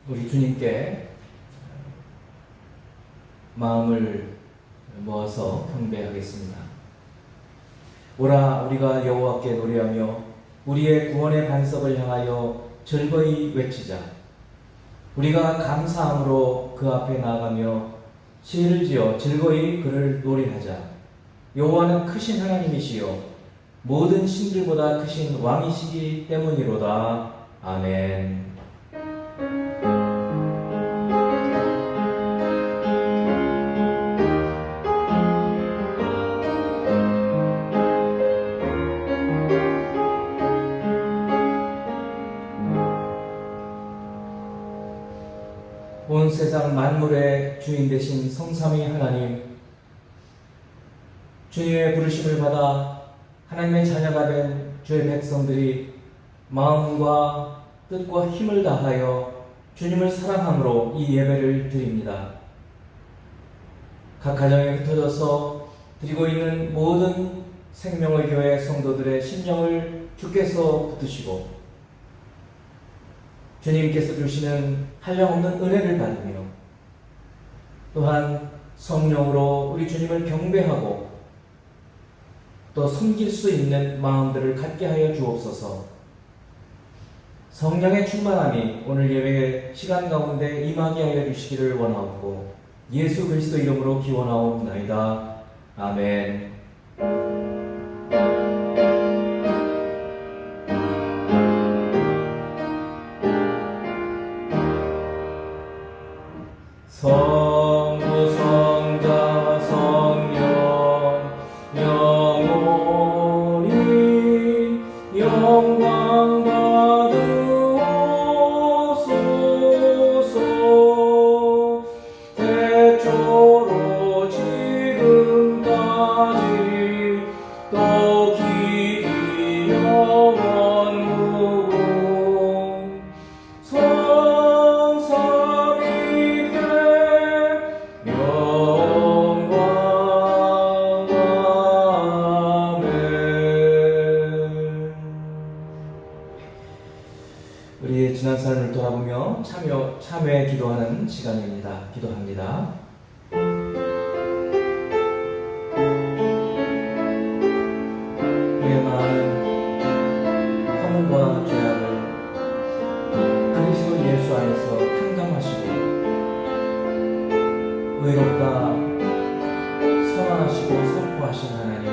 우리 주님께 마음을 모아서 경배하겠습니다. 오라 우리가 여호와께 노래하며 우리의 구원의 반석을 향하여 즐거이 외치자. 우리가 감사함으로 그 앞에 나아가며 시를 지어 즐거이 그를 노래하자. 여호와는 크신 하나님이시요 모든 신들보다 크신 왕이시기 때문이로다. 아멘. 온 세상 만물의 주인 되신 성삼위 하나님, 주님의 부르심을 받아 하나님의 자녀가 된 주의 백성들이 마음과 뜻과 힘을 다하여 주님을 사랑함으로 이 예배를 드립니다. 각 가정에 흩어져서 드리고 있는 모든 생명의 교회 성도들의 심령을 주께서 붙드시고 주님께서 주시는 한량없는 은혜를 받으며 또한 성령으로 우리 주님을 경배하고 또 섬길 수 있는 마음들을 갖게 하여 주옵소서. 성령의 충만함이 오늘 예배 시간 가운데 임하게 하여 주시기를 원하옵고 예수 그리스도 이름으로 기원하옵나이다. 아멘. 성부 성자 성령 영원히 영광 받으옵소서. 태초로 지금까지 또 기이 영원 무궁 성삼위께 영광. 아멘. 우리의 지난 삶을 돌아보며 참회 기도하는 시간입니다. 기도합니다. 우리의 많은 허물과 죄악을 그리스도 예수 안에서 탕감하시고 의롭다 선하시고 선포하신 하나님,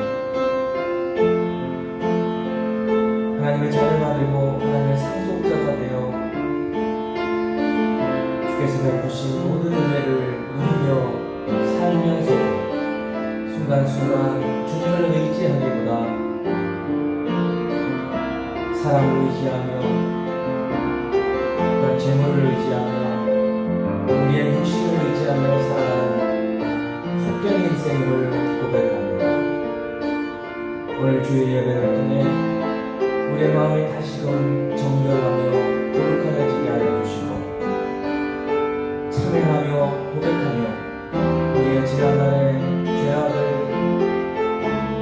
하나님의 자녀가 되고 하나님의 상속자가 되어 주께서 베푸신 모든 은혜를 누리며 살면서 순간순간 주님을 의지하기보다 사람을 의지하며 재물을 의지하며 우리의 육신을 의지하며 살아가는 헛된 인생을 고백합니다. 오늘 주의 예배를 통해 우리의 마음이 다시금 정결하며 거룩하여지게 하여 주시고 참회하며 고백하며 우리의 지난날의 죄악을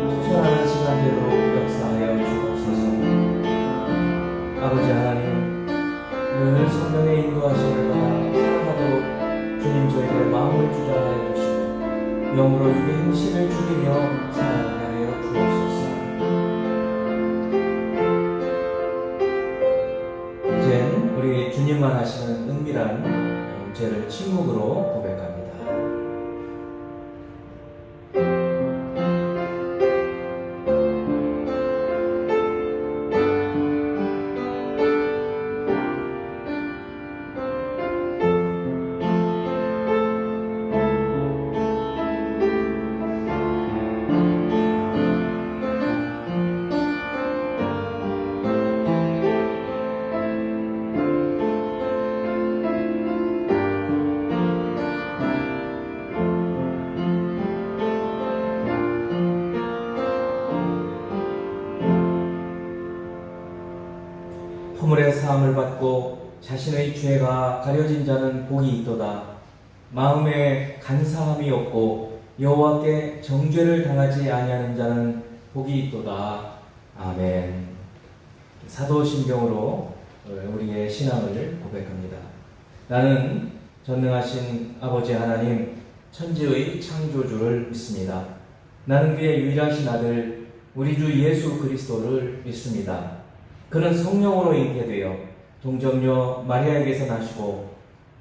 투철하는 시간대로 역사하여 주옵소서. 아버지 하나님, 늘 성령의 인도하심을 받아 살아가도록 주님 저에게 마음을 주장하여 주시고 영으로 육의 행실을 죽이며 살아가게 하여 주옵소서. 이젠 우리 주님만 하시는 은밀한 죄를 침묵으로 고백합니다. 허물의 사함을 받고 자신의 죄가 가려진 자는 복이 있도다. 마음에 간사함이 없고 여호와께 정죄를 당하지 아니하는 자는 복이 있도다. 아멘. 사도신경으로 우리의 신앙을 고백합니다. 나는 전능하신 아버지 하나님, 천지의 창조주를 믿습니다. 나는 그의 유일하신 아들 우리 주 예수 그리스도를 믿습니다. 그는 성령으로 잉태되어 동정녀 마리아에게서 나시고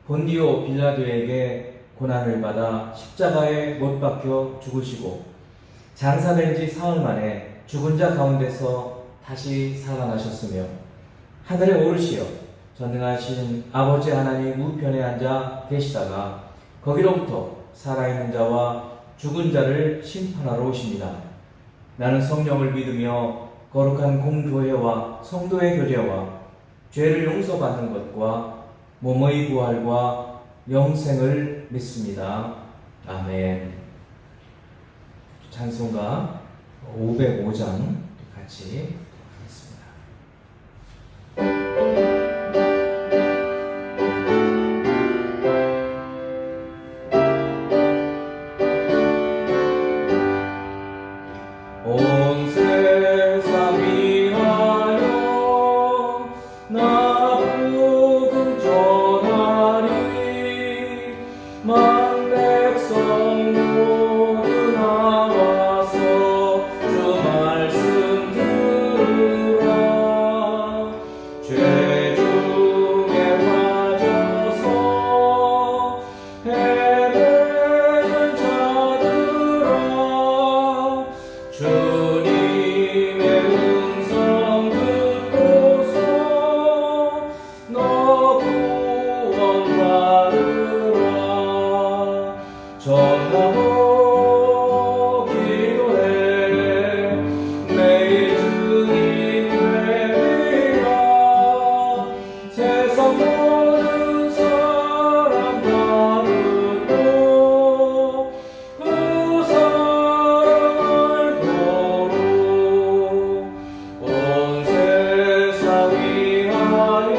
본디오 빌라도에게 고난을 받아 십자가에 못 박혀 죽으시고 장사된 지 사흘 만에 죽은 자 가운데서 다시 살아나셨으며 하늘에 오르시어 전능하신 아버지 하나님 우편에 앉아 계시다가 거기로부터 살아있는 자와 죽은 자를 심판하러 오십니다. 나는 성령을 믿으며 거룩한 공교회와 성도의 교제와 죄를 용서받는 것과 몸의 부활과 영생을 믿습니다. 아멘. 찬송가 505장 같이 하겠습니다. 온 세상 위하여 나 복음 전하리. 만 백성 모두 나와서 주 말씀 들으라. 죄 중에 빠져서 헤매는 자들아, 주님의 음성 듣고서 너 구원받으라. 전하고 기도해 매일 증인 되리라. 세상 모든 사람 다 듣고 그 사랑을 도로 온 세상 위하여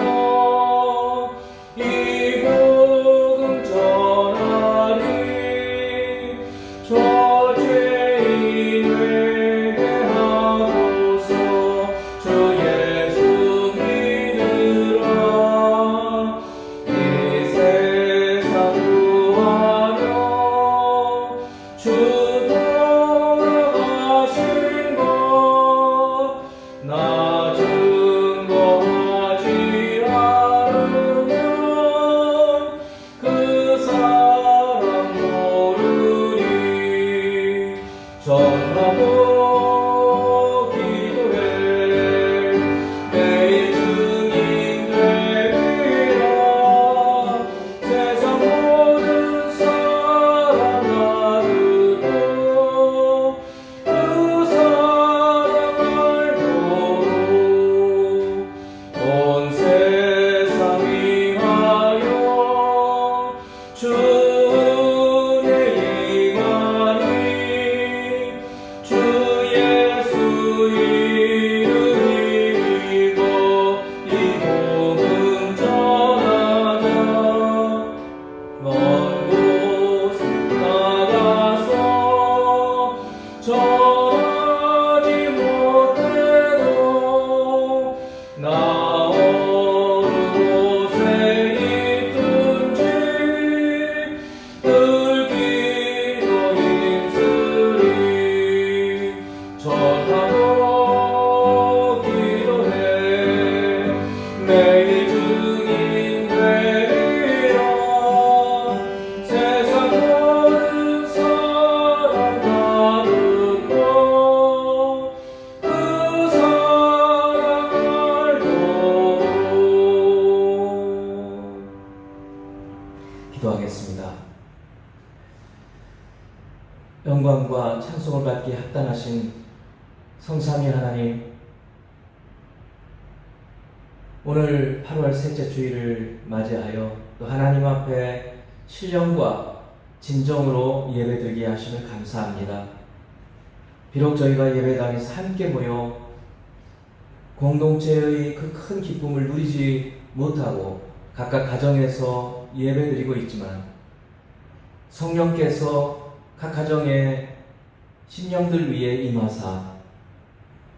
이 복음 전하리. 저 죄인 회개하고서 주 예수 믿으라. 이 세상 구하며 주 돌아가신 것 나 증거하지 않으면 그 사람 모르리. 전하고 기도해 매일 증인 되리라. 세상 모든 사람 다 듣고 그 사랑을 도로 온 세상 위하여 주 은혜 임하니. 주 예수 이름 믿고 이 복음 전하자. 먼 곳 나가서 전하지 못해도 나 어느 곳에 있든지 늘 기도 힘쓰리. 전하고 기도해 매일 증인 되리라. 세상 모든 사람 다 듣고 그 사랑을 도로. 기도하겠습니다. 영광과 찬송을 받기에 합당하신 성삼위 하나님, 오늘 8월 셋째 주일을 맞이하여 또 하나님 앞에 신령과 진정으로 예배드리게 하심을 감사합니다. 비록 저희가 예배당에서 함께 모여 공동체의 그 큰 기쁨을 누리지 못하고 각각 가정에서 예배드리고 있지만 성령께서 각 가정의 심령들 위에 임하사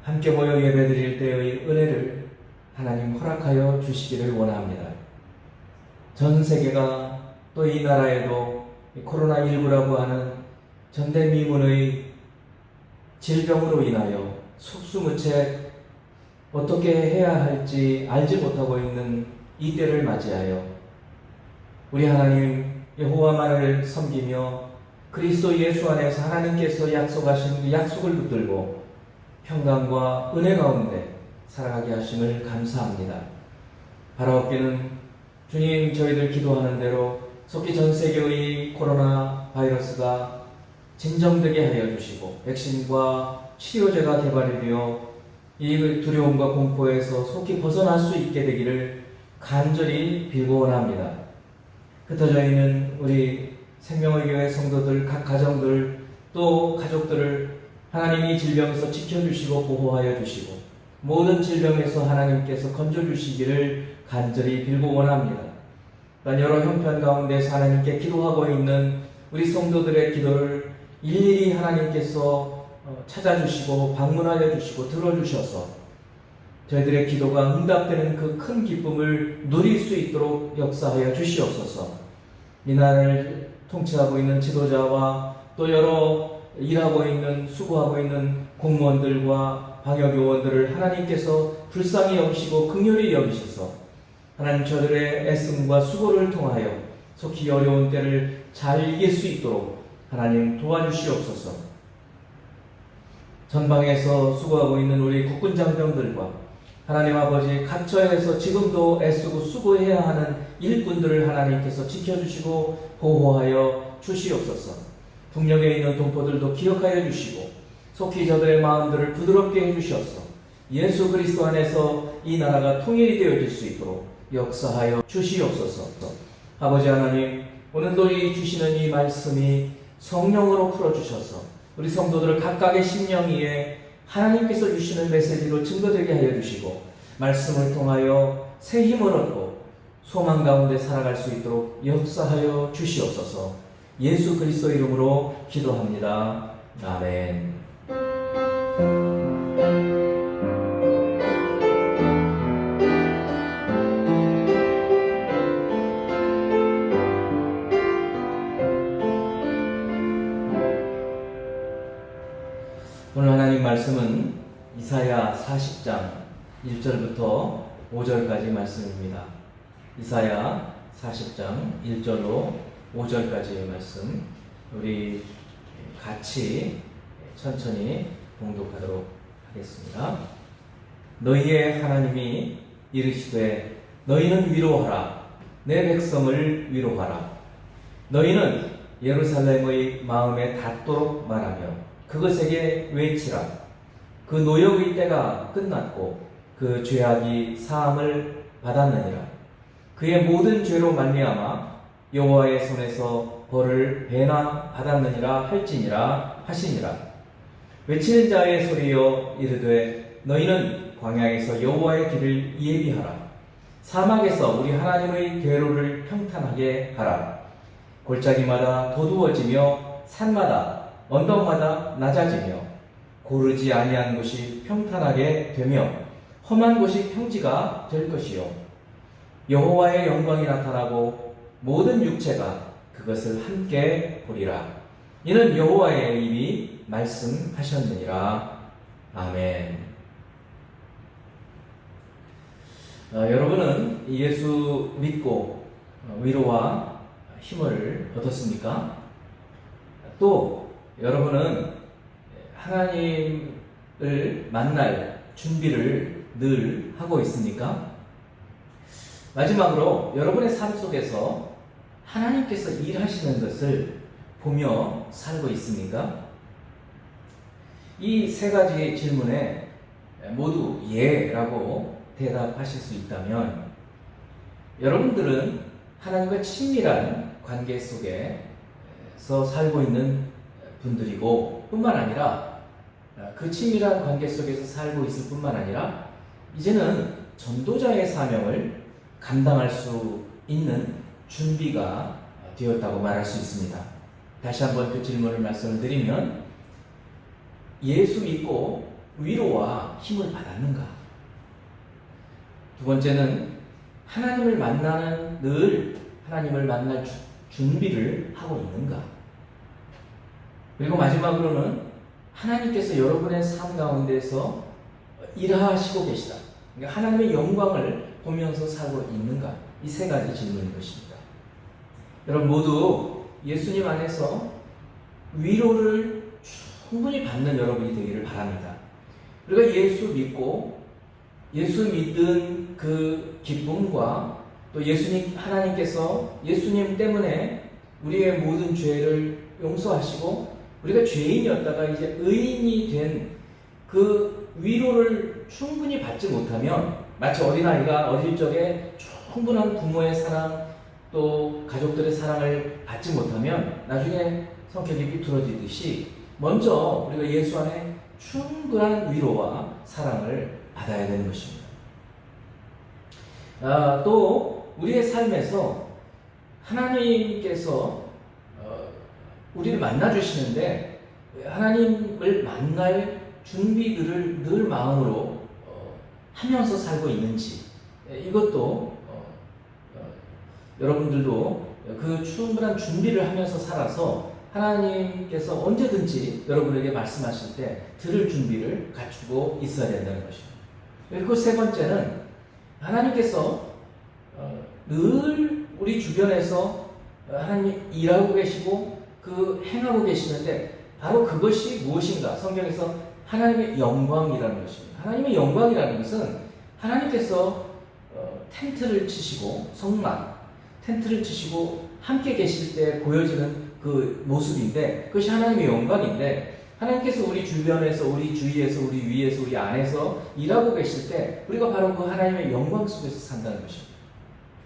함께 모여 예배드릴 때의 은혜를 하나님 허락하여 주시기를 원합니다. 전 세계가 또 이 나라에도 코로나19라고 하는 전대미문의 질병으로 인하여 속수무책 어떻게 해야 할지 알지 못하고 있는 이 때를 맞이하여 우리 하나님 여호와만을 섬기며 그리스도 예수 안에서 하나님께서 약속하신 그 약속을 붙들고 평강과 은혜 가운데 살아가게 하심을 감사합니다. 바라옵기는 주님, 저희들 기도하는 대로 속히 전 세계의 코로나 바이러스가 진정되게 하여 주시고 백신과 치료제가 개발이 되어 이 두려움과 공포에서 속히 벗어날 수 있게 되기를 간절히 빌고 원합니다. 흩어져 있는 우리 생명의 교회 성도들, 각 가정들, 또 가족들을 하나님이 질병에서 지켜주시고 보호하여 주시고 모든 질병에서 하나님께서 건져주시기를 간절히 빌고 원합니다. 또한 여러 형편 가운데서 하나님께 기도하고 있는 우리 성도들의 기도를 일일이 하나님께서 찾아주시고 방문하여 주시고 들어주셔서 저희들의 기도가 응답되는 그 큰 기쁨을 누릴 수 있도록 역사하여 주시옵소서. 이 나라를 통치하고 있는 지도자와 또 여러 일하고 있는 수고하고 있는 공무원들과 방역요원들을 하나님께서 불쌍히 여기시고 긍휼히 여기셔서 하나님 저들의 애씀과 수고를 통하여 속히 어려운 때를 잘 이길 수 있도록 하나님 도와주시옵소서. 전방에서 수고하고 있는 우리 국군 장병들과 하나님 아버지 각처에서 지금도 애쓰고 수고해야 하는 일꾼들을 하나님께서 지켜주시고 보호하여 주시옵소서. 북녘에 있는 동포들도 기억하여 주시고 속히 저들의 마음들을 부드럽게 해주셔서 예수 그리스도 안에서 이 나라가 통일이 되어질 수 있도록 역사하여 주시옵소서. 아버지 하나님, 오늘도 주시는 이 말씀이 성령으로 풀어주셔서 우리 성도들을 각각의 심령 위에 하나님께서 주시는 메시지로 증거되게 하여 주시고 말씀을 통하여 새 힘을 얻고 소망 가운데 살아갈 수 있도록 역사하여 주시옵소서. 예수 그리스도 이름으로 기도합니다. 아멘. 오늘 하나님 말씀은 이사야 40장 1절부터 5절까지 말씀입니다. 이사야 40장 1절로 5절까지의 말씀 우리 같이 천천히 봉독하도록 하겠습니다. 너희의 하나님이 이르시되 너희는 위로하라. 내 백성을 위로하라. 너희는 예루살렘의 마음에 닿도록 말하며 그것에게 외치라. 그 노역의 때가 끝났고 그 죄악이 사함을 받았느니라. 그의 모든 죄로 말미암아 여호와의 손에서 벌을 배나 받았느니라 할지니라 하시니라. 외치는 자의 소리여 이르되 너희는 광야에서 여호와의 길을 예비하라. 사막에서 우리 하나님의 대로를 평탄하게 하라. 골짜기마다 도두어지며 산마다 언덕마다 낮아지며 고르지 아니한 곳이 평탄하게 되며 험한 곳이 평지가 될 것이요 여호와의 영광이 나타나고 모든 육체가 그것을 함께 보리라. 이는 여호와의 입이 말씀하셨느니라. 아멘. 여러분은 예수 믿고 위로와 힘을 얻었습니까? 또 여러분은 하나님을 만날 준비를 늘 하고 있습니까? 마지막으로 여러분의 삶 속에서 하나님께서 일하시는 것을 보며 살고 있습니까? 이 세 가지 질문에 모두 예라고 대답하실 수 있다면 여러분들은 하나님과 친밀한 관계 속에서 살고 있는 분들이고 뿐만 아니라 그 친밀한 관계 속에서 살고 있을 뿐만 아니라 이제는 전도자의 사명을 감당할 수 있는 준비가 되었다고 말할 수 있습니다. 다시 한번 그 질문을 말씀을 드리면 예수 믿고 위로와 힘을 받았는가? 두 번째는 하나님을 만나는 늘 하나님을 만날 준비를 하고 있는가? 그리고 마지막으로는 하나님께서 여러분의 삶 가운데서 일하시고 계시다. 그러니까 하나님의 영광을 보면서 살고 있는가? 이 세 가지 질문인 것입니다. 여러분 모두 예수님 안에서 위로를 충분히 받는 여러분이 되기를 바랍니다. 우리가 예수 믿고 예수 믿은 그 기쁨과 또 예수님 하나님께서 예수님 때문에 우리의 모든 죄를 용서하시고 우리가 죄인이었다가 이제 의인이 된 그 위로를 충분히 받지 못하면 마치 어린아이가 어릴 적에 충분한 부모의 사랑 또 가족들의 사랑을 받지 못하면 나중에 성격이 삐뚤어지듯이 먼저 우리가 예수 안에 충분한 위로와 사랑을 받아야 되는 것입니다. 또 우리의 삶에서 하나님께서 우리를 만나 주시는데 하나님을 만날 준비들을 늘 마음으로 하면서 살고 있는지 이것도 여러분들도 그 충분한 준비를 하면서 살아서 하나님께서 언제든지 여러분에게 말씀하실 때 들을 준비를 갖추고 있어야 된다는 것입니다. 그리고 세 번째는 하나님께서 늘 우리 주변에서 하나님 일하고 계시고 그 행하고 계시는데 바로 그것이 무엇인가? 성경에서 하나님의 영광이라는 것입니다. 하나님의 영광이라는 것은 하나님께서 텐트를 치시고 성막 텐트를 치시고 함께 계실 때 보여지는 그 모습인데 그것이 하나님의 영광인데 하나님께서 우리 주변에서 우리 주위에서 우리 위에서 우리 안에서 일하고 계실 때 우리가 바로 그 하나님의 영광 속에서 산다는 것입니다.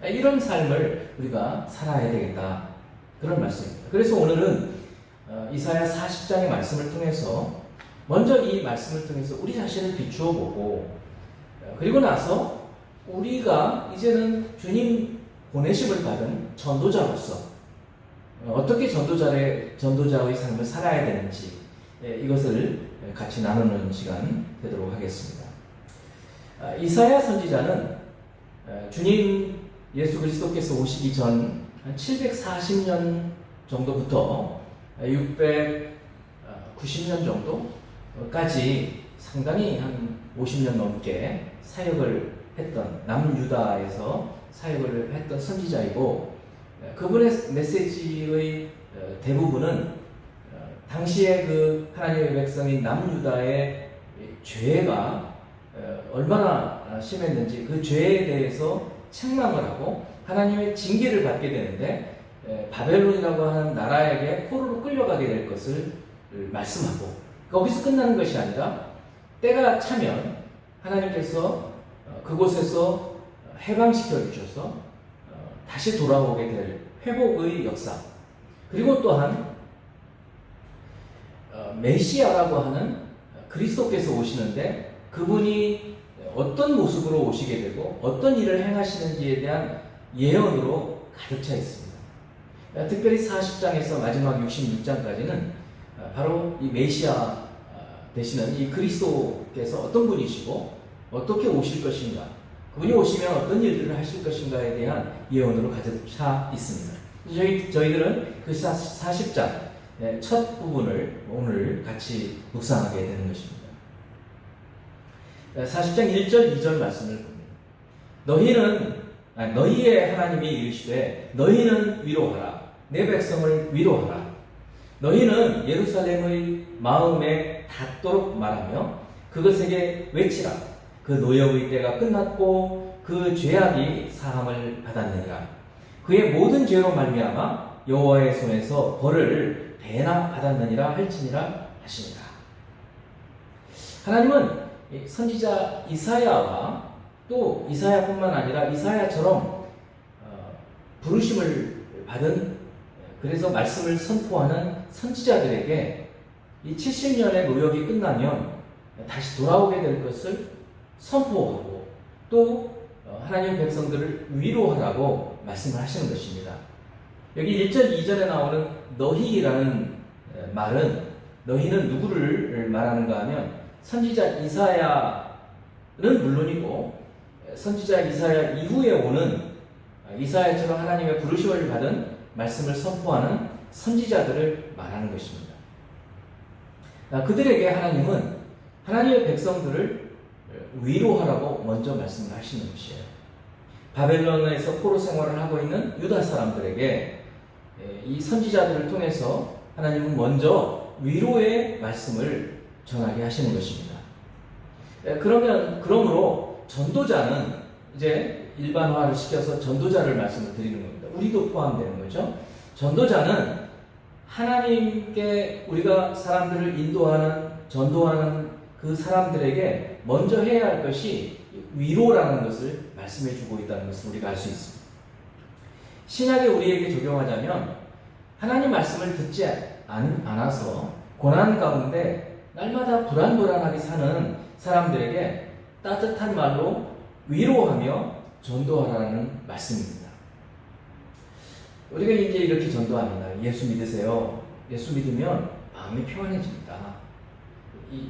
이런 삶을 우리가 살아야 되겠다 그런 말씀입니다. 그래서 오늘은 이사야 40장의 말씀을 통해서 먼저 이 말씀을 통해서 우리 자신을 비추어 보고 그리고 나서 우리가 이제는 주님 보내심을 받은 전도자로서 어떻게 전도자의 삶을 살아야 되는지 이것을 같이 나누는 시간 되도록 하겠습니다. 이사야 선지자는 주님 예수 그리스도께서 오시기 전 740년 정도부터 690년 정도까지 상당히 한 50년 넘게 사역을 했던 남유다에서 사역을 했던 선지자이고 그분의 메시지의 대부분은 당시에 그 하나님의 백성인 남유다의 죄가 얼마나 심했는지 그 죄에 대해서 책망을 하고 하나님의 징계를 받게 되는데 바벨론이라고 하는 나라에게 포로로 끌려가게 될 것을 말씀하고 거기서 끝나는 것이 아니라 때가 차면 하나님께서 그곳에서 해방시켜 주셔서 다시 돌아오게 될 회복의 역사 그리고 또한 메시아라고 하는 그리스도께서 오시는데 그분이 어떤 모습으로 오시게 되고 어떤 일을 행하시는지에 대한 예언으로 가득 차 있습니다. 특별히 40장에서 마지막 66장까지는 바로 이 메시아 되시는 이 그리스도께서 어떤 분이시고 어떻게 오실 것인가 그분이 오시면 어떤 일들을 하실 것인가에 대한 예언으로 가득 차 있습니다. 저희들은 그 40장 첫 부분을 오늘 같이 묵상하게 되는 것입니다. 40장 1절 2절 말씀을 봅니다. 너희의 하나님이 이르시되 너희는 위로하라 내 백성을 위로하라 너희는 예루살렘의 마음에 닿도록 말하며 그것에게 외치라 그 노역의 때가 끝났고 그 죄악이 사함을 받았느니라 그의 모든 죄로 말미암아 여호와의 손에서 벌을 배나 받았느니라 할지니라 하시니라. 하나님은 선지자 이사야와 또 이사야뿐만 아니라 이사야처럼 부르심을 받은 그래서 말씀을 선포하는 선지자들에게 이 70년의 노역이 끝나면 다시 돌아오게 될 것을 선포하고 또 하나님 백성들을 위로하라고 말씀을 하시는 것입니다. 여기 1절 2절에 나오는 너희라는 말은 너희는 누구를 말하는가 하면 선지자 이사야는 물론이고 선지자 이사야 이후에 오는 이사야처럼 하나님의 부르심을 받은 말씀을 선포하는 선지자들을 말하는 것입니다. 그들에게 하나님은 하나님의 백성들을 위로하라고 먼저 말씀을 하시는 것이에요. 바벨론에서 포로 생활을 하고 있는 유다 사람들에게 이 선지자들을 통해서 하나님은 먼저 위로의 말씀을 전하게 하시는 것입니다. 그러므로 전도자는 이제 일반화를 시켜서 전도자를 말씀을 드리는 겁니다. 우리도 포함되는 거죠. 전도자는 하나님께 우리가 사람들을 인도하는, 전도하는 그 사람들에게 먼저 해야 할 것이 위로라는 것을 말씀해 주고 있다는 것을 우리가 알 수 있습니다. 신약에 우리에게 적용하자면 하나님 말씀을 듣지 않아서 고난 가운데 날마다 불안불안하게 사는 사람들에게 따뜻한 말로 위로하며 전도하라는 말씀입니다. 우리가 이제 이렇게 전도합니다. 예수 믿으세요. 예수 믿으면 마음이 평안해집니다. 이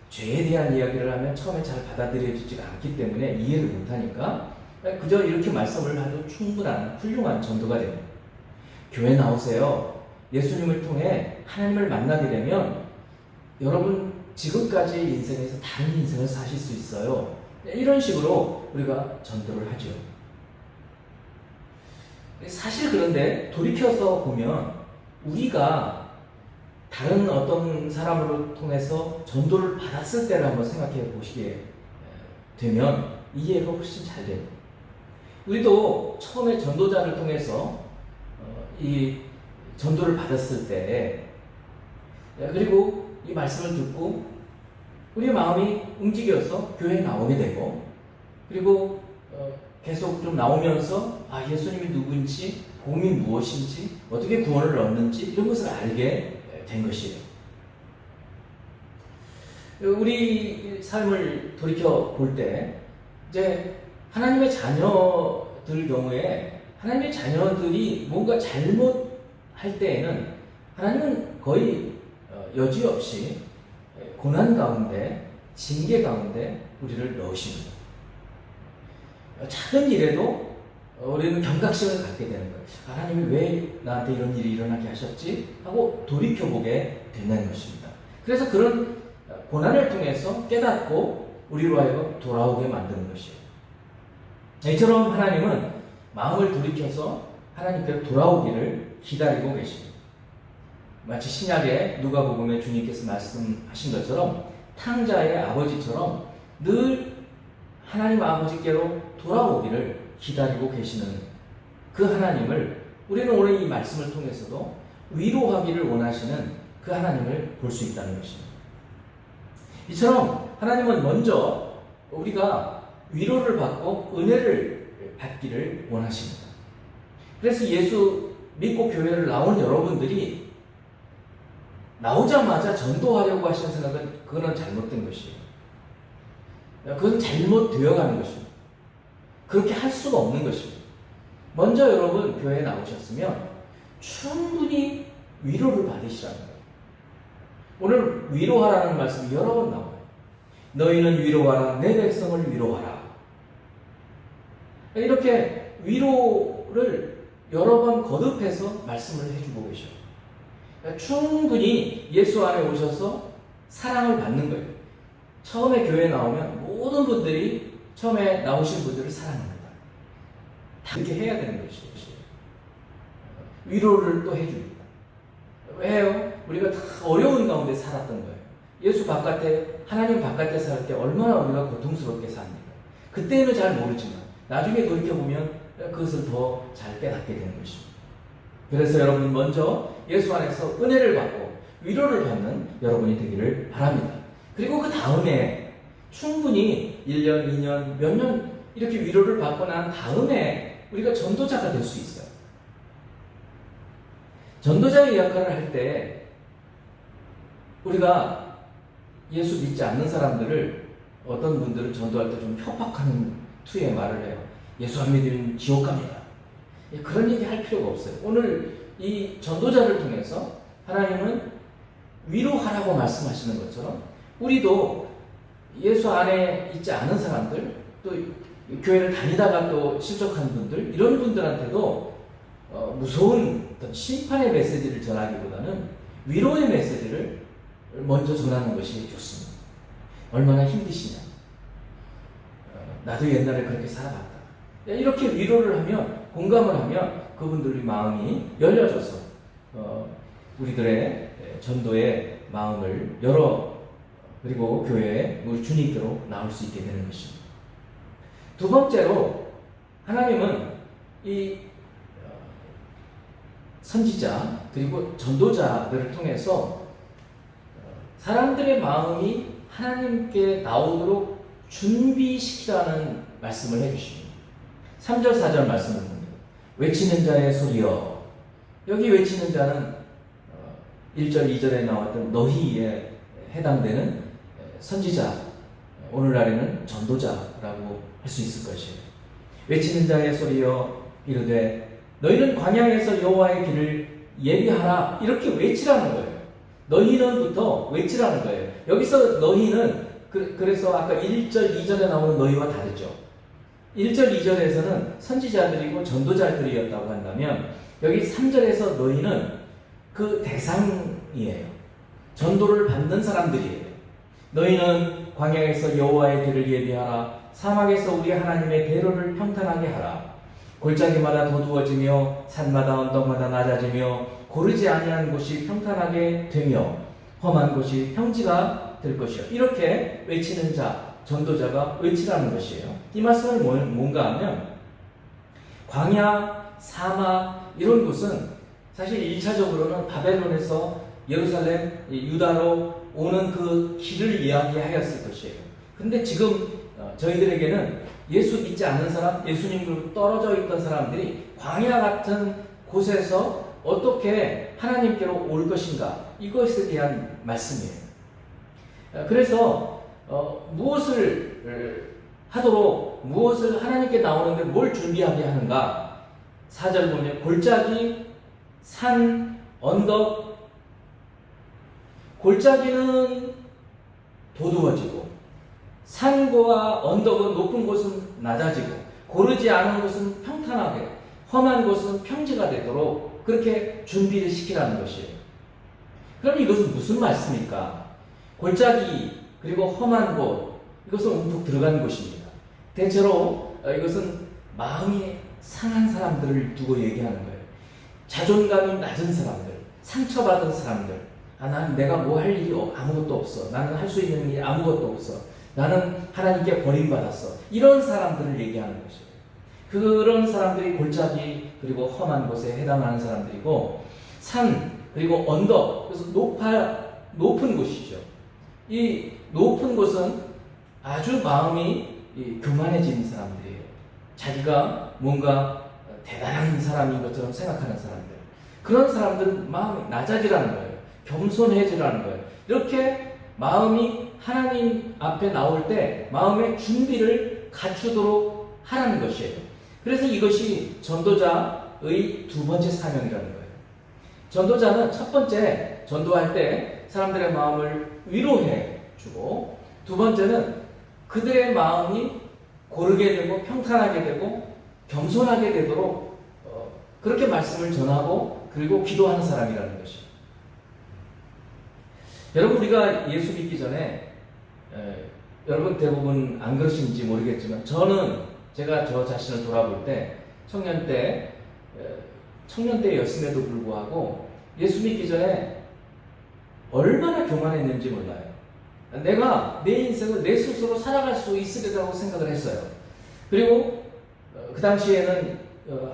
죄에 대한 이야기를 하면 처음에 잘 받아들여지지가 않기 때문에 이해를 못하니까 그저 이렇게 말씀을 해도 충분한 훌륭한 전도가 됩니다. 교회 나오세요. 예수님을 통해 하나님을 만나게 되면 여러분 지금까지 인생에서 다른 인생을 사실 수 있어요. 이런 식으로 우리가 전도를 하죠. 사실 그런데 돌이켜서 보면 우리가 다른 어떤 사람으로 통해서 전도를 받았을 때를 한번 생각해 보시게 되면 이해가 훨씬 잘 돼요. 우리도 처음에 전도자를 통해서 이 전도를 받았을 때 그리고 이 말씀을 듣고 우리의 마음이 움직여서 교회에 나오게 되고 그리고 계속 좀 나오면서 예수님이 누구인지 복음이 무엇인지 어떻게 구원을 얻는지 이런 것을 알게 된 것이에요. 우리 삶을 돌이켜 볼 때 이제 하나님의 자녀들 경우에 하나님의 자녀들이 뭔가 잘못할 때에는 하나님은 거의 여지없이 고난 가운데 징계 가운데 우리를 넣으십니다. 작은 일에도 우리는 경각심을 갖게 되는 거예요. 하나님이 왜 나한테 이런 일이 일어나게 하셨지? 하고 돌이켜보게 된다는 것입니다. 그래서 그런 고난을 통해서 깨닫고 우리로 하여금 돌아오게 만드는 것이에요. 이처럼 하나님은 마음을 돌이켜서 하나님께로 돌아오기를 기다리고 계십니다. 마치 신약의 누가복음에 주님께서 말씀하신 것처럼 탕자의 아버지처럼 늘 하나님 아버지께로 돌아오기를 기다리고 계시는 그 하나님을 우리는 오늘 이 말씀을 통해서도 위로하기를 원하시는 그 하나님을 볼 수 있다는 것입니다. 이처럼 하나님은 먼저 우리가 위로를 받고 은혜를 받기를 원하십니다. 그래서 예수 믿고 교회를 나온 여러분들이 나오자마자 전도하려고 하시는 생각은 그거는 잘못된 것이에요. 그건 잘못되어 가는 것입니다. 그렇게 할 수가 없는 것입니다. 먼저 여러분 교회에 나오셨으면 충분히 위로를 받으시라는 거예요. 오늘 위로하라는 말씀이 여러 번 나와요. 너희는 위로하라, 내 백성을 위로하라. 이렇게 위로를 여러 번 거듭해서 말씀을 해주고 계셔요. 충분히 예수 안에 오셔서 사랑을 받는 거예요. 처음에 교회에 나오면 모든 분들이 처음에 나오신 분들을 사랑합니다. 다 이렇게 해야 되는 것이죠. 위로를 또 해줍니다. 왜요? 우리가 다 어려운 가운데 살았던 거예요. 예수 바깥에, 하나님 바깥에 살 때 얼마나 우리가 고통스럽게 삽니까? 그때는 잘 모르지만 나중에 돌이켜보면 그것을 더 잘 깨닫게 되는 것입니다. 그래서 여러분 먼저 예수 안에서 은혜를 받고 위로를 받는 여러분이 되기를 바랍니다. 그리고 그 다음에 충분히 1년, 2년, 몇 년 이렇게 위로를 받고 난 다음에 우리가 전도자가 될 수 있어요. 전도자의 역할을 할 때 우리가 예수 믿지 않는 사람들을 어떤 분들은 전도할 때 좀 협박하는 투의 말을 해요. 예수 안 믿으면 지옥 갑니다. 그런 얘기 할 필요가 없어요. 오늘 이 전도자를 통해서 하나님은 위로하라고 말씀하시는 것처럼 우리도 예수 안에 있지 않은 사람들, 또 교회를 다니다가 또 실족한 분들, 이런 분들한테도 무서운 어떤 심판의 메시지를 전하기보다는 위로의 메시지를 먼저 전하는 것이 좋습니다. 얼마나 힘드시냐. 나도 옛날에 그렇게 살아봤다. 이렇게 위로를 하면, 공감을 하면 그분들의 마음이 열려져서 우리들의 전도의 마음을 열어, 그리고 교회에 우리 주님께로 나올 수 있게 되는 것입니다. 두 번째로, 하나님은 이 선지자 그리고 전도자들을 통해서 사람들의 마음이 하나님께 나오도록 준비시키라는 말씀을 해주십니다. 3절 4절 말씀을 봅니다. 외치는 자의 소리여. 여기 외치는 자는 1절 2절에 나왔던 너희에 해당되는 선지자, 오늘날에는 전도자라고 할 수 있을 것이에요. 외치는 자의 소리여 이르되 너희는 광야에서 여호와의 길을 예비하라. 이렇게 외치라는 거예요. 너희는부터 외치라는 거예요. 여기서 너희는 그래서 아까 1절 2절에 나오는 너희와 다르죠. 1절 2절에서는 선지자들이고 전도자들이었다고 한다면 여기 3절에서 너희는 그 대상이에요. 전도를 받는 사람들이에요. 너희는 광야에서 여호와의 길을 예비하라. 사막에서 우리 하나님의 대로를 평탄하게 하라. 골짜기마다 도두어지며 산마다 언덕마다 낮아지며 고르지 아니한 곳이 평탄하게 되며 험한 곳이 평지가 될 것이요. 이렇게 외치는 자, 전도자가 외치라는 것이에요. 이 말씀은 뭔가 하면 광야, 사막 이런 곳은 사실 1차적으로는 바벨론에서 예루살렘, 유다로 오는 그 길을 이야기하였을 것이에요. 근데 지금 저희들에게는 예수 믿지 않는 사람, 예수님으로 떨어져 있던 사람들이 광야 같은 곳에서 어떻게 하나님께로 올 것인가, 이것에 대한 말씀이에요. 그래서 무엇을 하도록, 무엇을 하나님께 나오는데 뭘 준비하게 하는가. 4절 보면 골짜기, 산, 언덕. 골짜기는 도두어지고 산과 언덕은 높은 곳은 낮아지고 고르지 않은 곳은 평탄하게, 험한 곳은 평지가 되도록 그렇게 준비를 시키라는 것이에요. 그럼 이것은 무슨 말씀입니까? 골짜기 그리고 험한 곳, 이것은 움푹 들어간 곳입니다. 대체로 이것은 마음이 상한 사람들을 두고 얘기하는 거예요. 자존감이 낮은 사람들, 상처받은 사람들. 나는 내가 뭐 할 일이 아무것도 없어. 나는 할 수 있는 일이 아무것도 없어. 나는 하나님께 버림받았어. 이런 사람들을 얘기하는 것이에요. 그런 사람들이 골짜기 그리고 험한 곳에 해당하는 사람들이고, 산 그리고 언덕, 그래서 높은 곳이죠. 이 높은 곳은 아주 마음이 교만해진 사람들이에요. 자기가 뭔가 대단한 사람인 것처럼 생각하는 사람들. 그런 사람들은 마음이 낮아지라는 거예요. 겸손해지라는 거예요. 이렇게 마음이 하나님 앞에 나올 때 마음의 준비를 갖추도록 하라는 것이에요. 그래서 이것이 전도자의 두 번째 사명이라는 거예요. 전도자는 첫 번째, 전도할 때 사람들의 마음을 위로해 주고, 두 번째는 그들의 마음이 고르게 되고 평탄하게 되고 겸손하게 되도록 그렇게 말씀을 전하고 그리고 기도하는 사람이라는 것이에요. 여러분, 우리가 예수 믿기 전에 여러분 대부분 안 그러신지 모르겠지만, 저는 제가 저 자신을 돌아볼 때 청년 때였음에도 불구하고 예수 믿기 전에 얼마나 교만했는지 몰라요. 내가 내 인생을 내 스스로 살아갈 수 있으리라고 생각을 했어요. 그리고 그 당시에는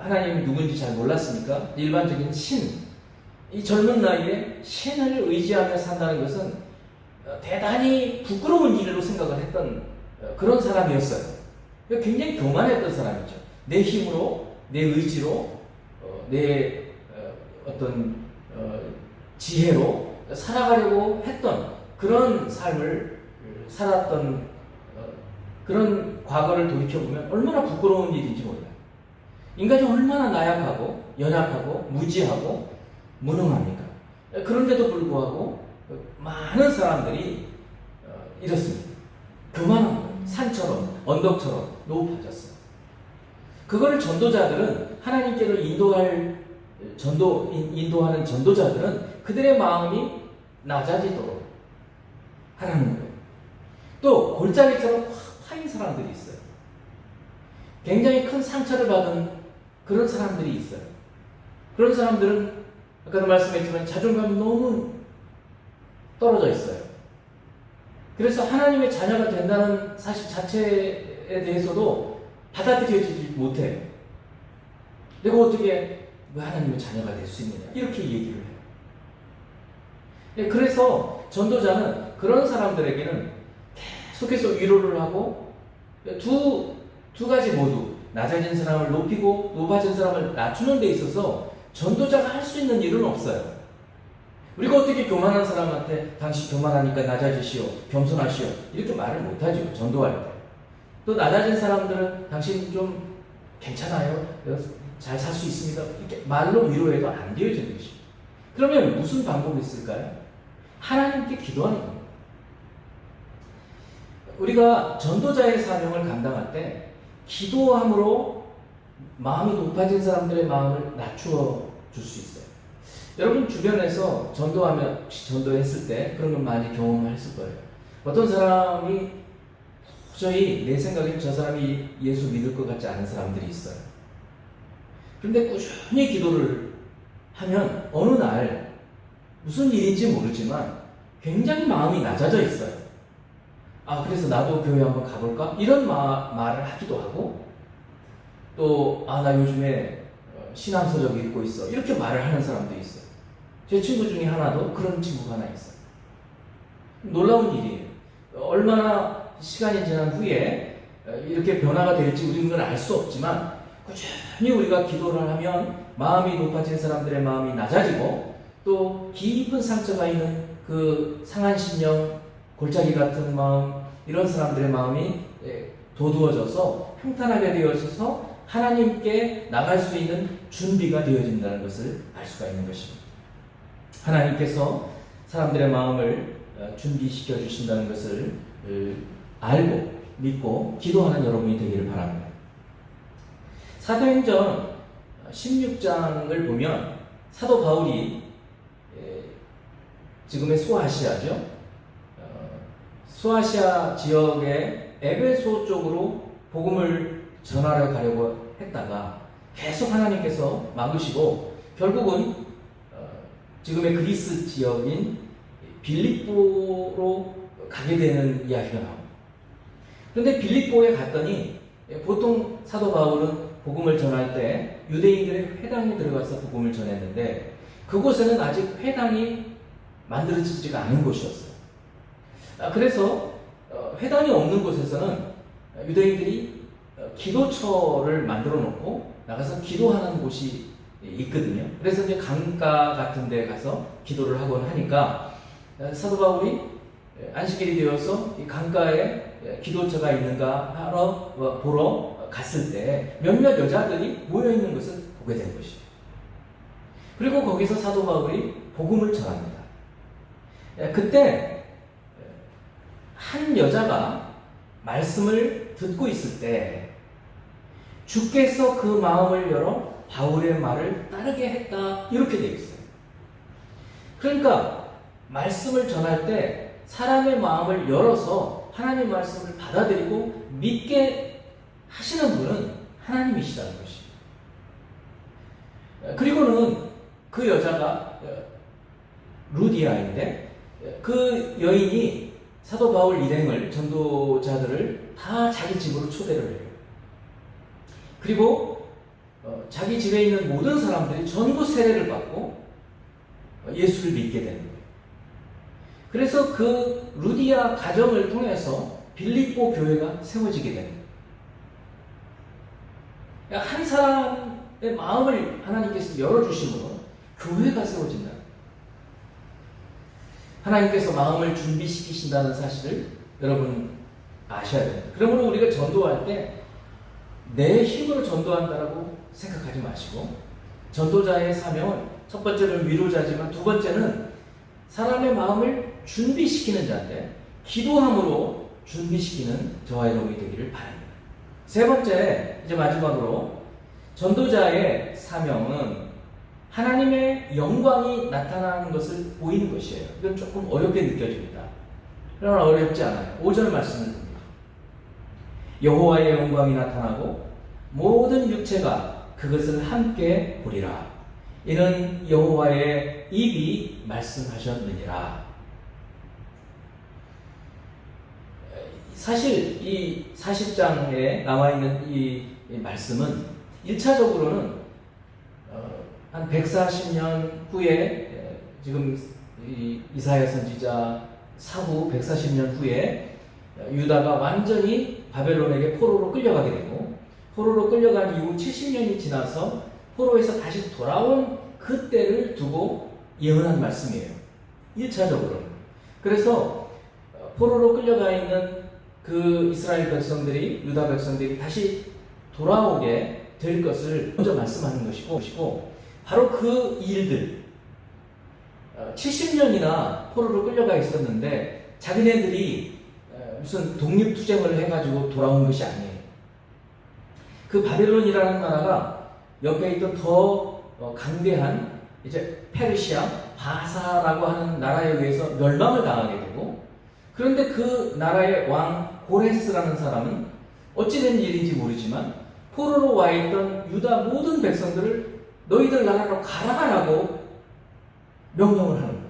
하나님이 누군지 잘 몰랐으니까 일반적인 이 젊은 나이에 신을 의지하며 산다는 것은 대단히 부끄러운 일로 생각을 했던 그런 사람이었어요. 굉장히 교만했던 사람이죠. 내 힘으로, 내 의지로, 내 어떤 지혜로 살아가려고 했던 그런 삶을 살았던 그런 과거를 돌이켜보면 얼마나 부끄러운 일인지 몰라요. 인간이 얼마나 나약하고 연약하고 무지하고 무능합니까? 그런데도 불구하고 많은 사람들이 이렇습니다. 교만한 거예요. 산처럼 언덕처럼 높아졌어요. 그거를 전도자들은 하나님께로 인도하는 전도자들은 그들의 마음이 낮아지도록 하라는 거예요. 또 골짜기처럼 확 파인 사람들이 있어요. 굉장히 큰 상처를 받은 그런 사람들이 있어요. 그런 사람들은 아까도 말씀했지만 자존감이 너무 떨어져 있어요. 그래서 하나님의 자녀가 된다는 사실 자체에 대해서도 받아들여지지 못해요. 내가 어떻게 왜 하나님의 자녀가 될 수 있느냐 이렇게 얘기를 해요. 그래서 전도자는 그런 사람들에게는 계속해서 위로를 하고 두 가지 모두 낮아진 사람을 높이고 높아진 사람을 낮추는 데 있어서 전도자가 할 수 있는 일은 없어요. 우리가 어떻게 교만한 사람한테 당신 교만하니까 낮아지시오, 겸손하시오 이렇게 말을 못하죠. 전도할 때. 또 낮아진 사람들은 당신 좀 괜찮아요, 잘 살 수 있습니다 이렇게 말로 위로해도 안 되어지는 것입니다. 그러면 무슨 방법이 있을까요? 하나님께 기도하는 겁니다. 우리가 전도자의 사명을 감당할 때 기도함으로 마음이 높아진 사람들의 마음을 낮추어 줄 수 있어요. 여러분 주변에서 전도했을 때 그런 걸 많이 경험했을 거예요. 어떤 사람이 도저히 내 생각엔 저 사람이 예수 믿을 것 같지 않은 사람들이 있어요. 그런데 꾸준히 기도를 하면 어느 날 무슨 일인지 모르지만 굉장히 마음이 낮아져 있어요. 그래서 나도 교회 한번 가볼까? 이런 말을 하기도 하고 또 나 요즘에 신앙서적 읽고 있어 이렇게 말을 하는 사람도 있어요. 제 친구 중에 하나도 그런 친구가 하나 있어요. 놀라운 일이에요. 얼마나 시간이 지난 후에 이렇게 변화가 될지 우리는 알 수 없지만 꾸준히 우리가 기도를 하면 마음이 높아진 사람들의 마음이 낮아지고 또 깊은 상처가 있는 그 상한 심령, 골짜기 같은 마음 이런 사람들의 마음이 도두어져서 평탄하게 되어져서 하나님께 나갈 수 있는 준비가 되어진다는 것을 알 수가 있는 것입니다. 하나님께서 사람들의 마음을 준비시켜 주신다는 것을 알고 믿고 기도하는 여러분이 되기를 바랍니다. 사도행전 16장을 보면 사도 바울이 지금의 소아시아죠. 소아시아 지역의 에베소 쪽으로 복음을 전하러 가려고 했다가 계속 하나님께서 막으시고 결국은 지금의 그리스 지역인 빌립보로 가게 되는 이야기가 나옵니다. 그런데 빌립보에 갔더니 보통 사도 바울은 복음을 전할 때 유대인들의 회당에 들어가서 복음을 전했는데 그곳에는 아직 회당이 만들어지지가 않은 곳이었어요. 그래서 회당이 없는 곳에서는 유대인들이 기도처를 만들어 놓고 나가서 기도하는 곳이 있거든요. 그래서 이제 강가 같은 데 가서 기도를 하곤 하니까 사도 바울이 안식일이 되어서 이 강가에 기도처가 있는가 보러 갔을 때 몇몇 여자들이 모여 있는 것을 보게 된 것이에요. 그리고 거기서 사도 바울이 복음을 전합니다. 그때 한 여자가 말씀을 듣고 있을 때 주께서 그 마음을 열어 바울의 말을 따르게 했다 이렇게 되어 있어요. 그러니까 말씀을 전할 때 사람의 마음을 열어서 하나님의 말씀을 받아들이고 믿게 하시는 분은 하나님이시라는 것입니다. 그리고는 그 여자가 루디아인데 그 여인이 사도 바울 일행을 전도자들을 다 자기 집으로 초대를 해요. 그리고 자기 집에 있는 모든 사람들이 전부 세례를 받고 예수를 믿게 되는 거예요. 그래서 그 루디아 가정을 통해서 빌립보 교회가 세워지게 되는 거예요. 그러니까 한 사람의 마음을 하나님께서 열어주심으로 교회가 세워진다. 하나님께서 마음을 준비시키신다는 사실을 여러분 아셔야 돼요. 그러므로 우리가 전도할 때 내 힘으로 전도한다라고 생각하지 마시고 전도자의 사명은 첫 번째는 위로자지만 두 번째는 사람의 마음을 준비시키는 자인데 기도함으로 준비시키는 저와 여러분이 되기를 바랍니다. 세 번째, 이제 마지막으로 전도자의 사명은 하나님의 영광이 나타나는 것을 보이는 것이에요. 이건 조금 어렵게 느껴집니다. 그러나 어렵지 않아요. 5절 말씀을 봅니다. 여호와의 영광이 나타나고 모든 육체가 그것을 함께 보리라. 이는 여호와의 입이 말씀하셨느니라. 사실 이 40장에 나와 있는 이 말씀은 1차적으로는 한 140년 후에 지금 이사야 선지자 사후 140년 후에 유다가 완전히 바벨론에게 포로로 끌려가게 되고, 포로로 끌려간 이후 70년이 지나서 포로에서 다시 돌아온 그때를 두고 예언한 말씀이에요. 1차적으로는. 그래서 포로로 끌려가 있는 그 이스라엘 백성들이, 유다 백성들이 다시 돌아오게 될 것을 먼저 말씀하는 것이고, 바로 그 일들, 70년이나 포로로 끌려가 있었는데 자기네들이 무슨 독립투쟁을 해가지고 돌아온 것이 아니에요. 그 바벨론이라는 나라가 옆에 있던 더 강대한 이제 페르시아, 바사라고 하는 나라에 의해서 멸망을 당하게 되고, 그런데 그 나라의 왕 고레스라는 사람은 어찌된 일인지 모르지만 포로로 와 있던 유다 모든 백성들을 너희들 나라로 가라라고 명령을 하는 거예요.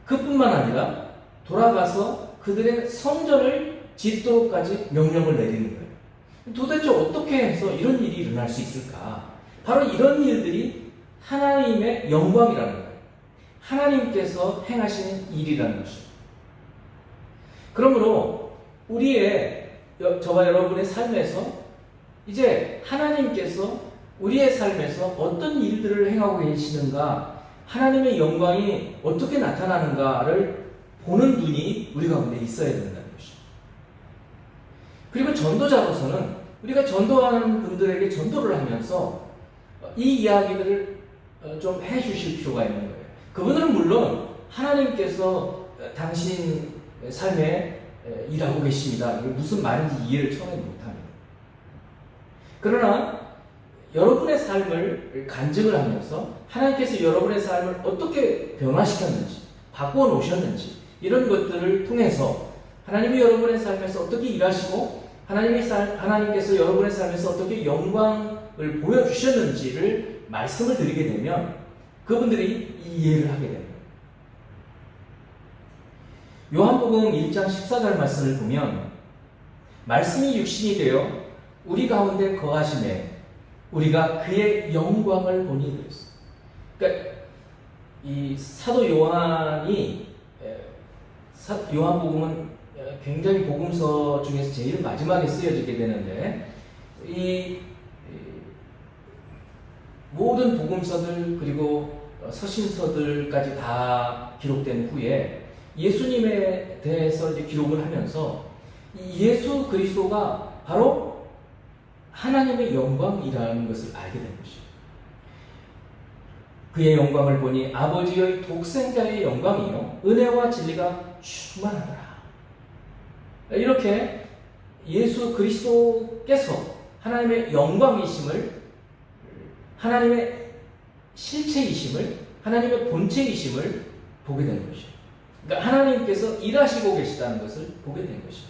그뿐만 아니라 돌아가서 그들의 성전을 짓도록까지 명령을 내리는 거예요. 도대체 어떻게 해서 이런 일이 일어날 수 있을까? 바로 이런 일들이 하나님의 영광이라는 거예요. 하나님께서 행하시는 일이라는 것입니다. 그러므로 우리의, 저와 여러분의 삶에서 이제 하나님께서 우리의 삶에서 어떤 일들을 행하고 계시는가, 하나님의 영광이 어떻게 나타나는가를 보는 눈이 우리 가운데 있어야 된다는 것입니다. 그리고 전도자로서는 우리가 전도하는 분들에게 전도를 하면서 이 이야기들을 좀 해주실 필요가 있는 거예요. 그분들은 물론 하나님께서 당신 삶에 일하고 계십니다. 이게 무슨 말인지 이해를 처음에 못합니다. 그러나 여러분의 삶을 간증을 하면서 하나님께서 여러분의 삶을 어떻게 변화시켰는지, 바꾸어 놓으셨는지, 이런 것들을 통해서 하나님이 여러분의 삶에서 어떻게 일하시고 하나님께서 여러분의 삶에서 어떻게 영광을 보여주셨는지를 말씀을 드리게 되면 그분들이 이해를 하게 됩니다. 요한복음 1장 14절 말씀을 보면 말씀이 육신이 되어 우리 가운데 거하심에 우리가 그의 영광을 보니 그랬어요. 그러니까 이 사도 요한이, 요한복음은 굉장히 복음서 중에서 제일 마지막에 쓰여지게 되는데, 이 모든 복음서들 그리고 서신서들까지 다 기록된 후에 예수님에 대해서 이제 기록을 하면서 예수 그리스도가 바로 하나님의 영광이라는 것을 알게 된 것이죠. 그의 영광을 보니 아버지의 독생자의 영광이요 은혜와 진리가 충만하더라. 이렇게 예수 그리스도께서 하나님의 영광이심을, 하나님의 실체이심을, 하나님의 본체이심을 보게 된 것이죠. 그러니까 하나님께서 일하시고 계시다는 것을 보게 된 것이죠.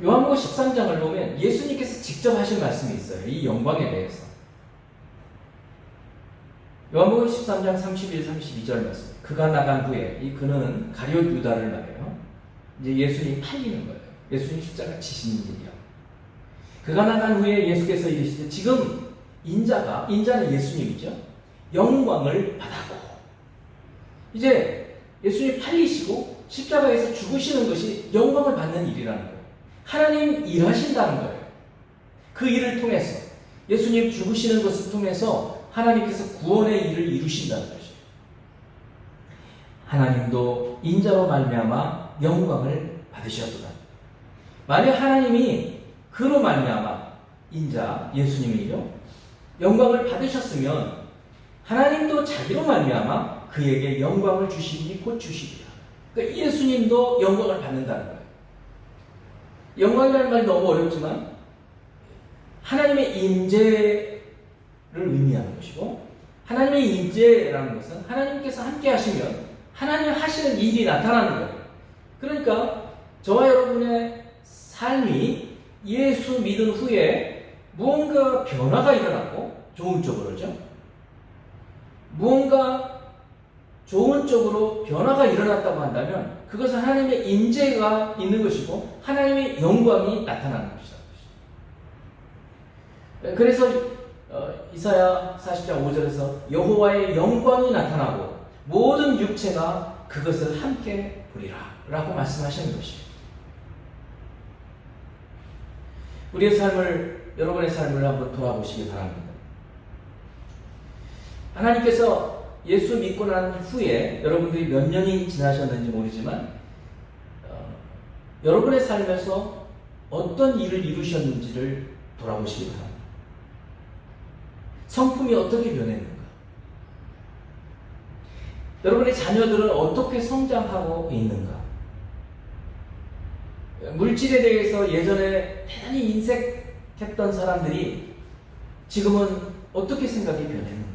요한복음 13장을 보면 예수님께서 직접 하신 말씀이 있어요. 이 영광에 대해서. 요한복음 13장 31, 32절 말씀. 그가 나간 후에, 이 그는 가룟 유다를 말해요. 이제 예수님이 팔리는 거예요. 예수님 십자가 지시는 일이야. 그가 나간 후에 예수께서 이르시되 지금 인자는 예수님이죠. 영광을 받았고, 이제 예수님이 팔리시고 십자가에서 죽으시는 것이 영광을 받는 일이라는 거예요. 하나님 일하신다는 거예요. 그 일을 통해서, 예수님 죽으시는 것을 통해서 하나님께서 구원의 일을 이루신다는 것이죠. 하나님도 인자로 말미암아 영광을 받으셨도다. 만약 하나님이 그로 말미암아, 인자 예수님이죠, 영광을 받으셨으면 하나님도 자기로 말미암아 그에게 영광을 주시니 곧 주시리라. 그러니까 예수님도 영광을 받는다는 거예요. 영광이라는 말이 너무 어렵지만 하나님의 임재를 의미하는 것이고, 하나님의 임재라는 것은 하나님께서 함께 하시면 하나님 하시는 일이 나타나는 거예요. 그러니까 저와 여러분의 삶이 예수 믿은 후에 무언가 변화가 일어나고, 좋은 쪽으로죠. 무언가 좋은 쪽으로 변화가 일어났다고 한다면 그것은 하나님의 임재가 있는 것이고 하나님의 영광이 나타나는 것이다. 그래서 이사야 40장 5절에서 여호와의 영광이 나타나고 모든 육체가 그것을 함께 보리라 라고 말씀하시는 것입니다. 우리의 삶을, 여러분의 삶을 한번 돌아보시기 바랍니다. 하나님께서 예수 믿고 난 후에 여러분들이 몇 년이 지나셨는지 모르지만 여러분의 삶에서 어떤 일을 이루셨는지를 돌아보시기 바랍니다. 성품이 어떻게 변했는가? 여러분의 자녀들은 어떻게 성장하고 있는가? 물질에 대해서 예전에 대단히 인색했던 사람들이 지금은 어떻게 생각이 변했는가?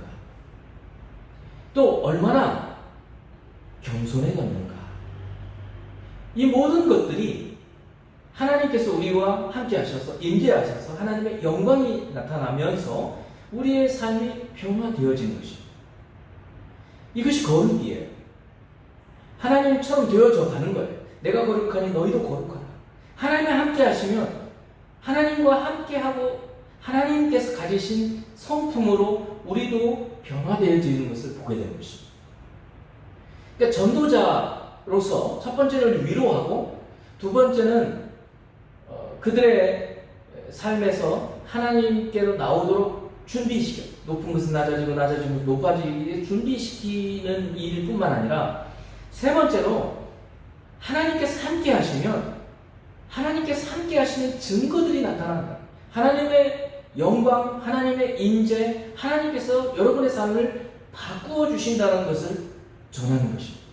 또 얼마나 겸손해졌는가? 이 모든 것들이 하나님께서 우리와 함께 하셔서 임재하셔서 하나님의 영광이 나타나면서 우리의 삶이 변화되어지는 것입니다. 이것이 거룩이에요. 하나님처럼 되어져 가는 거예요. 내가 거룩하니 너희도 거룩하라. 하나님과 함께 하시면 하나님과 함께 하고 하나님께서 가지신 성품으로 우리도 변화되어지는 것을 보게 되는 것입니다. 그러니까 전도자로서 첫 번째는 위로하고, 두 번째는 그들의 삶에서 하나님께로 나오도록 준비시켜, 높은 것은 낮아지고 낮아지고 높아지게 준비시키는 일뿐만 아니라, 세 번째로 하나님께서 함께 하시면 하나님께서 함께 하시는 증거들이 나타난다. 하나님의 영광, 하나님의 임재, 하나님께서 여러분의 삶을 바꾸어 주신다는 것을 전하는 것입니다.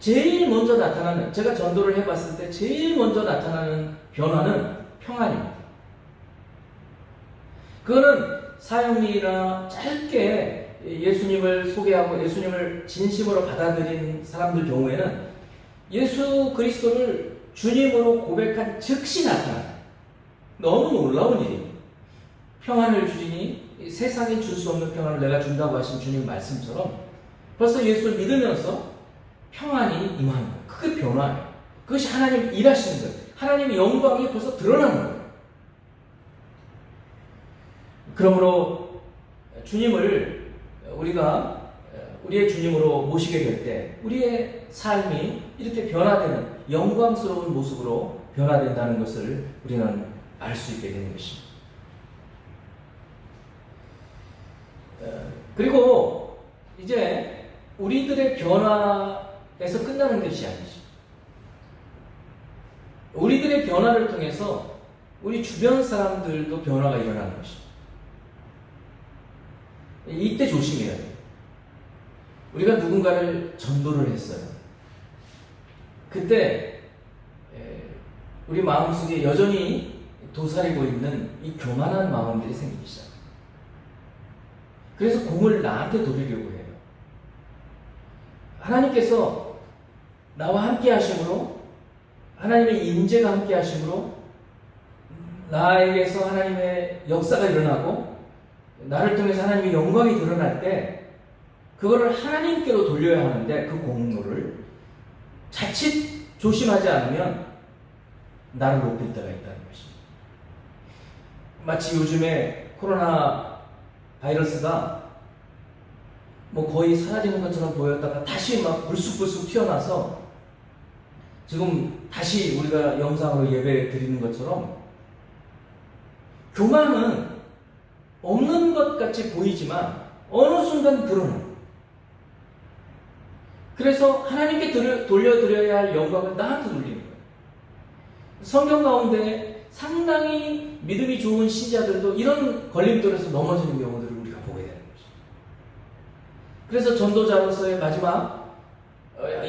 제일 먼저 나타나는, 제가 전도를 해봤을 때 제일 먼저 나타나는 변화는 평안입니다. 그거는 사형리나 짧게 예수님을 소개하고 예수님을 진심으로 받아들인 사람들 경우에는 예수 그리스도를 주님으로 고백한 즉시 나타나요. 너무 놀라운 일입니다. 평안을 주시니 세상에 줄 수 없는 평안을 내가 준다고 하신 주님 말씀처럼 벌써 예수를 믿으면서 평안이 임하는 거예요. 그게 변화예요. 그것이 하나님 일하시는 거예요. 하나님의 영광이 벌써 드러나는 거예요. 그러므로 주님을 우리가 우리의 주님으로 모시게 될 때 우리의 삶이 이렇게 변화되는 영광스러운 모습으로 변화된다는 것을 우리는 알 수 있게 되는 것입니다. 그리고 이제 우리들의 변화에서 끝나는 것이 아니죠. 우리들의 변화를 통해서 우리 주변 사람들도 변화가 일어나는 것입니다. 이때 조심해야 돼요. 우리가 누군가를 전도를 했어요. 그때 우리 마음속에 여전히 도사리고 있는 이 교만한 마음들이 생기기 시작해요. 그래서 공을 나한테 돌리려고 해요. 하나님께서 나와 함께 하심으로, 하나님의 임재가 함께 하심으로 나에게서 하나님의 역사가 일어나고 나를 통해서 하나님의 영광이 드러날 때 그거를 하나님께로 돌려야 하는데 그 공로를 자칫 조심하지 않으면 나를 높일 때가 있다는 것입니다. 마치 요즘에 코로나 바이러스가 뭐 거의 사라지는 것처럼 보였다가 다시 막 불쑥불쑥 튀어나와서 지금 다시 우리가 영상으로 예배 드리는 것처럼 교만은 없는 것 같이 보이지만 어느 순간 드러나요. 그래서 하나님께 돌려드려야 할 영광을 나한테 돌리는 거예요. 성경 가운데 상당히 믿음이 좋은 신자들도 이런 걸림돌에서 넘어지는 경우들을 우리가 보게 되는 거죠. 그래서 전도자로서의 마지막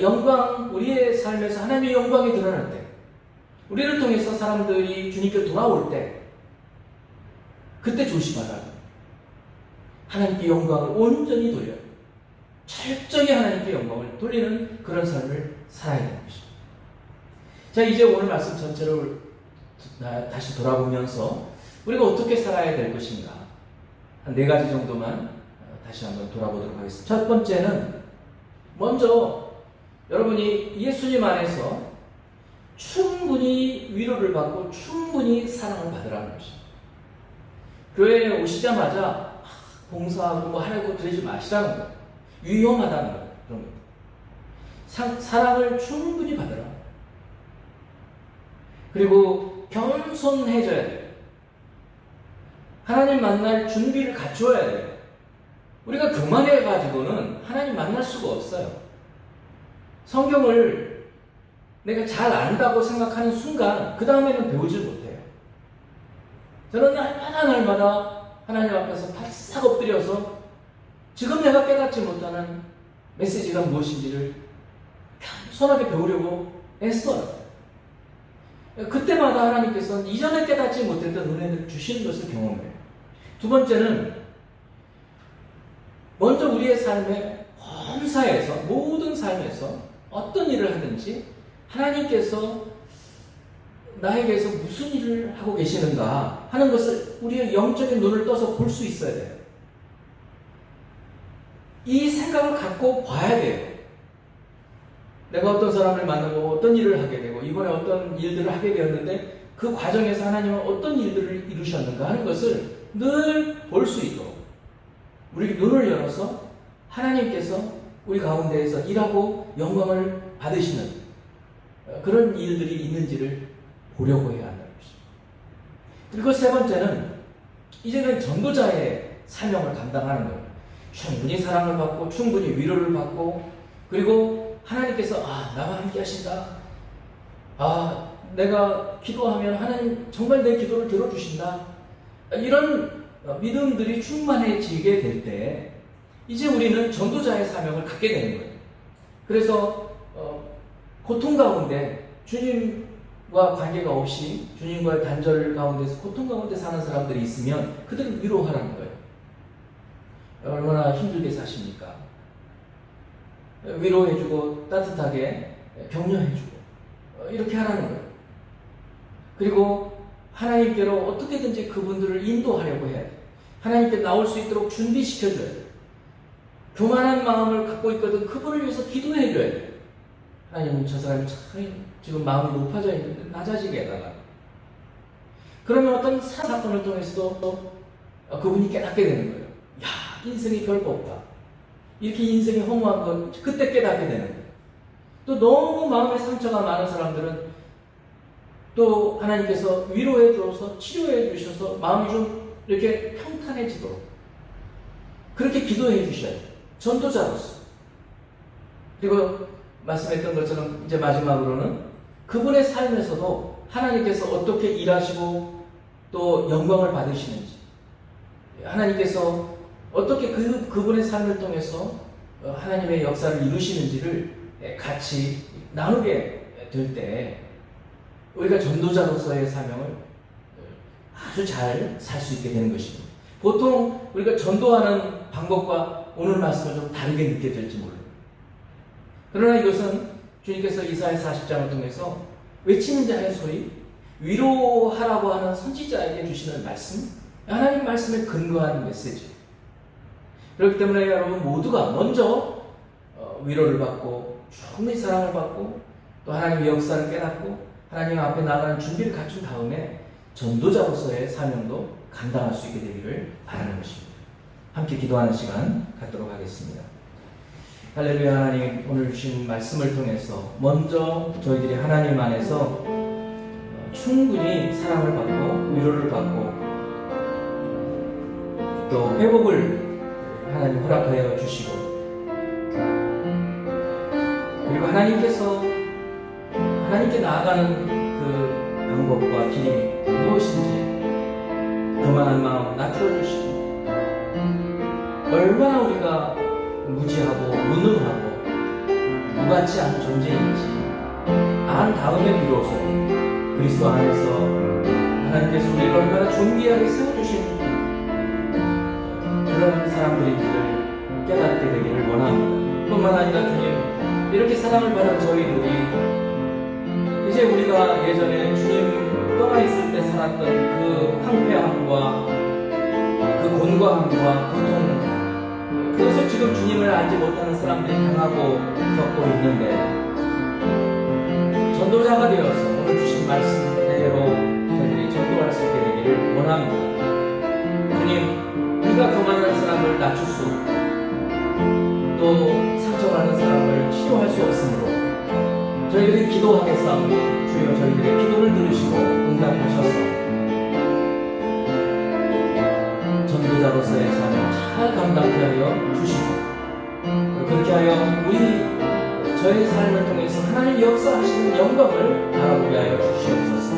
영광, 우리의 삶에서 하나님의 영광이 드러날 때, 우리를 통해서 사람들이 주님께 돌아올 때, 그때 조심하라. 하나님께 영광을 온전히 돌려요. 철저히 하나님께 영광을 돌리는 그런 삶을 살아야 되는 것입니다. 자, 이제 오늘 말씀 전체를 다시 돌아보면서 우리가 어떻게 살아야 될 것인가, 한 4가지 정도만 다시 한번 돌아보도록 하겠습니다. 첫 번째는, 먼저 여러분이 예수님 안에서 충분히 위로를 받고 충분히 사랑을 받으라는 것입니다. 교회에 오시자마자 봉사하고 뭐 하려고 그러지 마시라는 거예요. 위험하다는 거예요. 그런 거. 사랑을 충분히 받으라. 그리고 겸손해져야 돼요. 하나님 만날 준비를 갖춰야 돼요. 우리가 교만해가지고는 하나님 만날 수가 없어요. 성경을 내가 잘 안다고 생각하는 순간 그 다음에는 배우질 못해요. 저는 날마다 하나님 앞에서 바싹 엎드려서 지금 내가 깨닫지 못하는 메시지가 무엇인지를 겸손하게 배우려고 애써요. 그때마다 하나님께서는 이전에 깨닫지 못했던 은혜를 주시는 것을 경험해요. 두 번째는, 먼저 우리의 삶의 범사에서, 모든 삶에서 어떤 일을 하든지 하나님께서 나에게서 무슨 일을 하고 계시는가 하는 것을 우리의 영적인 눈을 떠서 볼 수 있어야 돼요. 이 생각을 갖고 봐야 돼요. 내가 어떤 사람을 만나고 어떤 일을 하게 되고 이번에 어떤 일들을 하게 되었는데 그 과정에서 하나님은 어떤 일들을 이루셨는가 하는 것을 늘 볼 수 있도록 우리 눈을 열어서 하나님께서 우리 가운데에서 일하고 영광을 받으시는 그런 일들이 있는지를 보려고 해야 한다는 것입니다. 그리고 세 번째는, 이제는 전도자의 사명을 감당하는 거예요. 충분히 사랑을 받고 충분히 위로를 받고, 그리고 하나님께서 나와 함께 하신다. 내가 기도하면 하나님 정말 내 기도를 들어주신다. 이런 믿음들이 충만해지게 될 때 이제 우리는 전도자의 사명을 갖게 되는 거예요. 그래서 고통 가운데 주님과 관계가 없이 주님과의 단절 가운데서 고통 가운데 사는 사람들이 있으면 그들을 위로하라는 거예요. 얼마나 힘들게 사십니까? 위로해주고 따뜻하게 격려해주고 이렇게 하라는 거예요. 그리고 하나님께로 어떻게든지 그분들을 인도하려고 해야 돼요. 하나님께 나올 수 있도록 준비시켜줘야 돼요. 교만한 마음을 갖고 있거든 그분을 위해서 기도해줘야 돼요. 하나님, 저 사람이 참 지금 마음이 높아져 있는데 낮아지게 해달라. 그러면 어떤 사건을 통해서도 그분이 깨닫게 되는 거예요. 인생이 별거 없다. 이렇게 인생이 허무한 건 그때 깨닫게 되는 거예요. 또 너무 마음에 상처가 많은 사람들은 또 하나님께서 위로해 주셔서 치료해 주셔서 마음이 좀 이렇게 평탄해지도록 그렇게 기도해 주셔야 돼요. 전도자로서. 그리고 말씀했던 것처럼 이제 마지막으로는 그분의 삶에서도 하나님께서 어떻게 일하시고 또 영광을 받으시는지, 하나님께서 어떻게 그분의 삶을 통해서 하나님의 역사를 이루시는지를 같이 나누게 될 때 우리가 전도자로서의 사명을 아주 잘 살 수 있게 되는 것입니다. 보통 우리가 전도하는 방법과 오늘 말씀은 좀 다르게 느껴질지 몰라요. 그러나 이것은 주님께서 이사야 40장을 통해서 외치는 자의 소리, 위로하라고 하는 선지자에게 주시는 말씀, 하나님 말씀에 근거하는 메시지. 그렇기 때문에 여러분 모두가 먼저 위로를 받고 충분히 사랑을 받고 또 하나님의 역사를 깨닫고 하나님 앞에 나가는 준비를 갖춘 다음에 전도자로서의 사명도 감당할 수 있게 되기를 바라는 것입니다. 함께 기도하는 시간 갖도록 하겠습니다. 할렐루야. 하나님, 오늘 주신 말씀을 통해서 먼저 저희들이 하나님 안에서 충분히 사랑을 받고 위로를 받고 또 회복을 하나님 허락하여 주시고, 그리고 하나님께 나아가는 그 방법과 길이 무엇인지 교만한 마음 낮춰주시고, 얼마나 우리가 무지하고 무능하고 무가치한 존재인지 안 다음에 비로소 그리스도 안에서 하나님께서 우리를 얼마나 존귀하게 세워주신 그런 사람들인지를 깨닫게 되기를 원합니다. 뿐만 아니라 주님, 이렇게 사랑을 받은 저희들이 이제 우리가 예전에 주님 떠나 있을 때 살았던 그 황폐함과 그 곤고함과 고통, 그것을 지금 주님을 알지 못하는 사람들이 당하고 겪고 있는데, 전도자가 되어서 오늘 주신 말씀대로 저희들이 전도할 수 있게 되기를 원합니다. 주님, 우리가 교만한 사람을 낮출 수, 또 상처받는 사람을 치료할 수 없으므로 저희들이 기도하겠사오니 주여 저희들의 기도를 들으시고 응답하셔서 전도자로서의 삶을 잘 감당케 하여 주시고, 그렇게 하여 우리 저의 삶을 통해서 하나님 역사하시는 영광을 바라보게 하여 주시옵소서.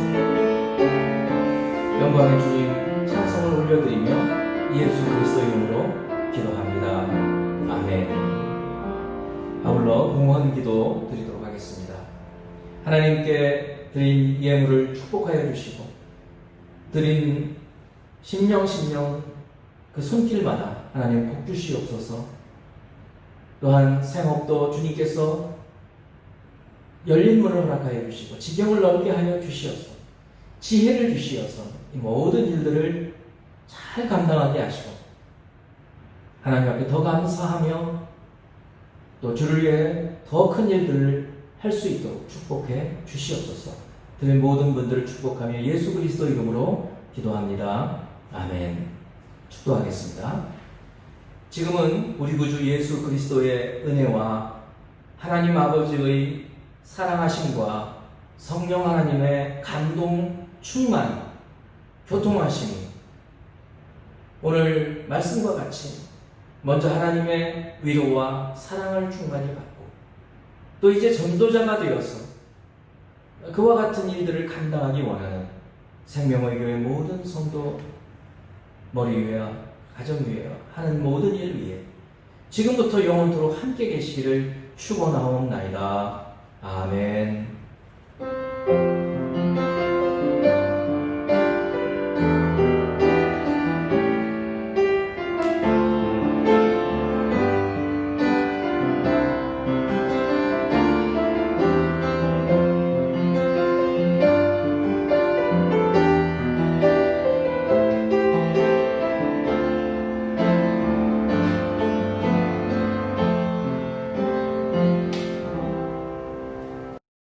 영광의 주님 찬송을 올려드리며 예수 그리스도의 이름으로 기도합니다. 아멘. 아울러 공헌 기도 드리도록 하겠습니다. 하나님께 드린 예물을 축복하여 주시고 드린 심령 그 손길마다 하나님 복 주시옵소서. 또한 생업도 주님께서 열린 문을 허락하여 주시고 지경을 넓게 하여 주시옵소서. 지혜를 주시어서 이 모든 일들을 잘 감당하게 하시고 하나님 앞에 더 감사하며 또 주를 위해 더 큰 일들을 할 수 있도록 축복해 주시옵소서. 드린 모든 분들을 축복하며 예수 그리스도 이름으로 기도합니다. 아멘. 축도하겠습니다. 지금은 우리 구주 예수 그리스도의 은혜와 하나님 아버지의 사랑하심과 성령 하나님의 감동, 충만, 교통하심이 오늘 말씀과 같이 먼저 하나님의 위로와 사랑을 충만히 받고 또 이제 전도자가 되어서 그와 같은 일들을 감당하기 원하는 생명의 교회 모든 성도 머리 위와 가정 위에 하는 모든 일 위에 지금부터 영원토록 함께 계시기를 축원하옵나이다. 아멘.